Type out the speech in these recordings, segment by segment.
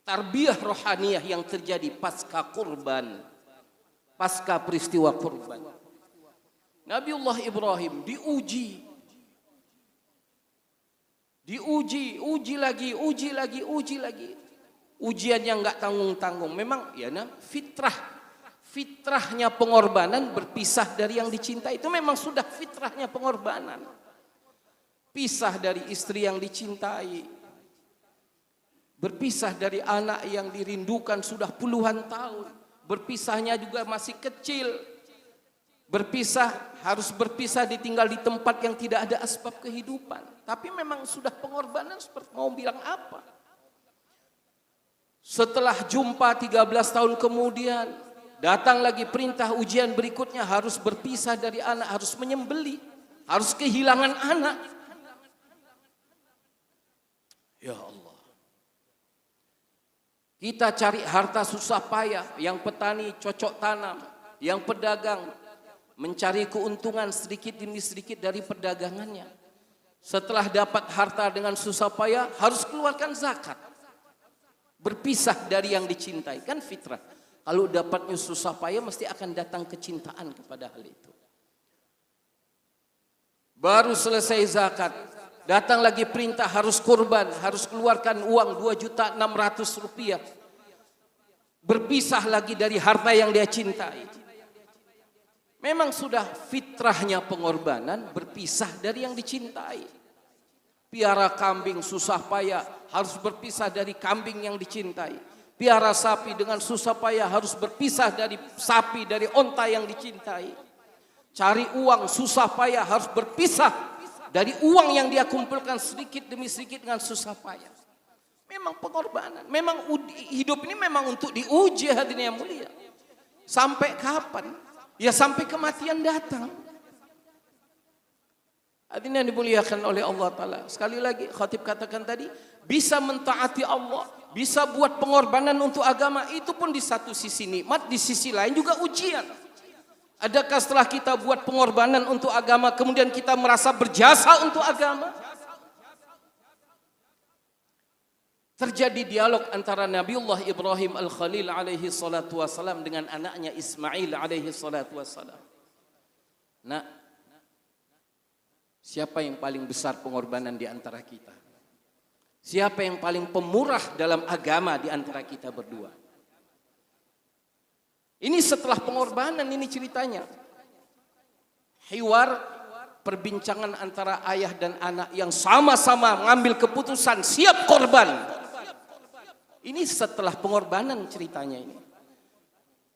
tarbiyah rohaniyah yang terjadi pasca kurban, pasca peristiwa kurban. Nabiullah Ibrahim diuji lagi. Ujian yang nggak tanggung-tanggung. Memang ya fitrahnya pengorbanan berpisah dari yang dicintai. Itu memang sudah fitrahnya pengorbanan. Pisah dari istri yang dicintai, berpisah dari anak yang dirindukan sudah puluhan tahun, berpisahnya juga masih kecil, harus berpisah, ditinggal di tempat yang tidak ada asbab kehidupan. Tapi memang sudah pengorbanan, seperti mau bilang apa. Setelah jumpa 13 tahun kemudian, datang lagi perintah ujian berikutnya, harus berpisah dari anak, harus menyembelih, harus kehilangan anak. Ya Allah. Kita cari harta susah payah, yang petani cocok tanam, yang pedagang mencari keuntungan sedikit demi sedikit dari perdagangannya. Setelah dapat harta dengan susah payah, harus keluarkan zakat. Berpisah dari yang dicintai, kan fitrah. Kalau dapatnya susah payah, mesti akan datang kecintaan kepada hal itu. Baru selesai zakat, datang lagi perintah harus kurban, harus keluarkan uang 2.600.000 rupiah. Berpisah lagi dari harta yang dia cintai. Memang sudah fitrahnya pengorbanan, berpisah dari yang dicintai. Piara kambing susah payah, harus berpisah dari kambing yang dicintai. Piara sapi dengan susah payah, harus berpisah dari sapi, dari onta yang dicintai. Cari uang susah payah, harus berpisah dari uang yang dia kumpulkan sedikit demi sedikit dengan susah payah. Memang pengorbanan. Memang hidup ini memang untuk diuji, hadirin yang mulia. Sampai kapan? Ya sampai kematian datang. Hadirin yang dimuliakan oleh Allah Ta'ala. Sekali lagi khatib katakan tadi, bisa mentaati Allah, bisa buat pengorbanan untuk agama, itu pun di satu sisi nikmat, di sisi lain juga ujian. Adakah setelah kita buat pengorbanan untuk agama, kemudian kita merasa berjasa untuk agama? Terjadi dialog antara Nabiullah Ibrahim Al-Khalil alaihi salatu wassalam dengan anaknya Ismail alaihi salatu wassalam. Nah, siapa yang paling besar pengorbanan di antara kita? Siapa yang paling pemurah dalam agama di antara kita berdua? Ini setelah pengorbanan, ini ceritanya. Hiwar, perbincangan antara ayah dan anak yang sama-sama mengambil keputusan siap korban. Ini setelah pengorbanan ceritanya ini.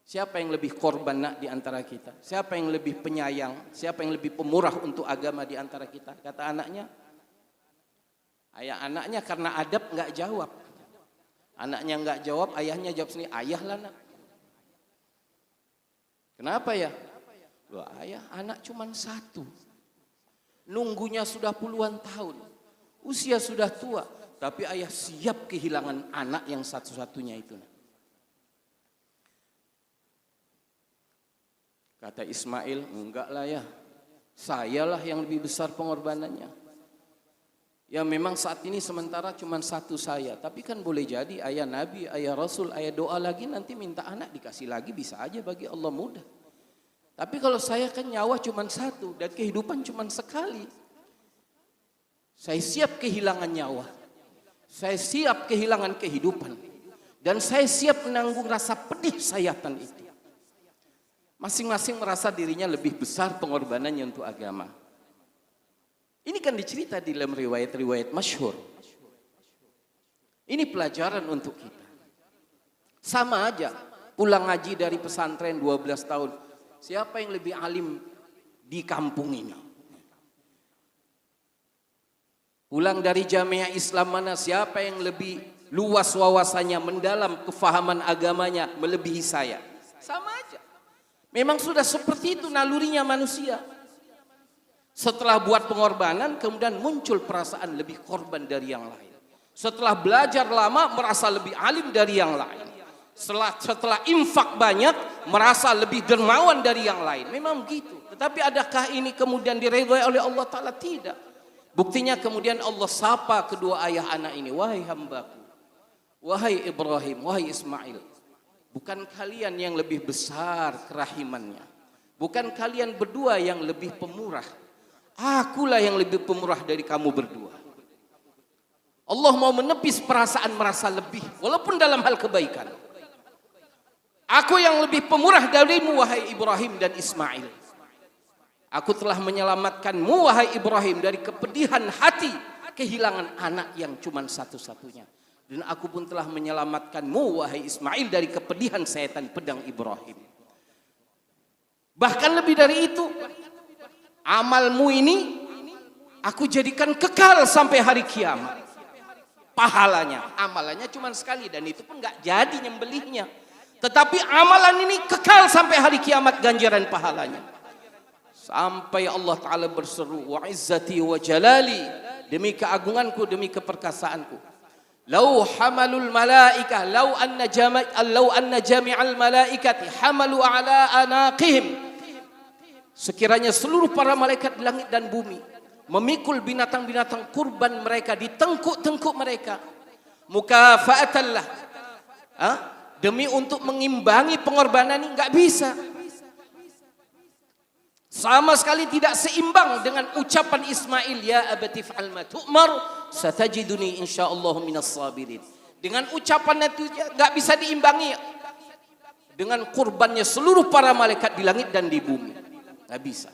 Siapa yang lebih korban nak di antara kita? Siapa yang lebih penyayang? Siapa yang lebih pemurah untuk agama di antara kita? Kata anaknya. Anaknya karena adab nggak jawab. Anaknya nggak jawab, ayahnya jawab sendiri. Ayah lah nak. Kenapa ya? Loh, ayah, anak cuma satu. Nunggunya sudah puluhan tahun. Usia sudah tua. Tapi ayah siap kehilangan anak yang satu-satunya itu. Kata Ismail, enggak lah ya. Sayalah yang lebih besar pengorbanannya. Ya memang saat ini sementara cuma satu saya. Tapi kan boleh jadi ayah Nabi, ayah Rasul, ayah doa lagi nanti minta anak dikasih lagi, bisa aja bagi Allah mudah. Tapi kalau saya kan nyawa cuma satu dan kehidupan cuma sekali. Saya siap kehilangan nyawa. Saya siap kehilangan kehidupan. Dan saya siap menanggung rasa pedih sayatan itu. Masing-masing merasa dirinya lebih besar pengorbanannya untuk agama. Ini kan dicerita di dalam riwayat-riwayat masyhur. Ini pelajaran untuk kita. Sama aja, pulang ngaji dari pesantren 12 tahun. Siapa yang lebih alim di kampung ini? Pulang dari jamiah Islam mana, siapa yang lebih luas wawasannya, mendalam kefahaman agamanya melebihi saya? Sama aja. Memang sudah seperti itu nalurinya manusia. Setelah buat pengorbanan, kemudian muncul perasaan lebih korban dari yang lain. Setelah belajar lama, merasa lebih alim dari yang lain. Setelah infak banyak, merasa lebih dermawan dari yang lain. Memang begitu. Tetapi adakah ini kemudian diridhoi oleh Allah Ta'ala? Tidak. Buktinya kemudian Allah sapa kedua ayah anak ini. Wahai hambaku, Wahai Ibrahim, wahai Ismail, bukan kalian yang lebih besar kerahimannya, bukan kalian berdua yang lebih pemurah, akulah yang lebih pemurah dari kamu berdua. Allah mau menepis perasaan merasa lebih, walaupun dalam hal kebaikan. Aku yang lebih pemurah darimu, wahai Ibrahim dan Ismail. Aku telah menyelamatkanmu, wahai Ibrahim, dari kepedihan hati kehilangan anak yang cuma satu-satunya. Dan aku pun telah menyelamatkanmu, wahai Ismail, dari kepedihan setan pedang Ibrahim. Bahkan lebih dari itu, amalmu ini aku jadikan kekal sampai hari kiamat. Pahalanya, amalannya cuma sekali, dan itu pun gak jadi nyembelihnya. Tetapi amalan ini kekal sampai hari kiamat ganjaran pahalanya. Sampai Allah Ta'ala berseru, wa izzati wa jalali, demi keagunganku, demi keperkasaanku. Lau hamalul malaikah, lau anna jami'al malaikati hamalu ala anaqihim. Sekiranya seluruh para malaikat di langit dan bumi memikul binatang-binatang kurban mereka di tengkuk-tengkuk mereka, mukafa'atallah, demi untuk mengimbangi pengorbanan ini, nggak bisa. Sama sekali tidak seimbang dengan ucapan Ismail, ya abati fa'al ma tu'mar satajiduni insyaallah minas sabirin. Dengan ucapan itu nggak bisa diimbangi dengan kurbannya seluruh para malaikat di langit dan di bumi, nggak bisa.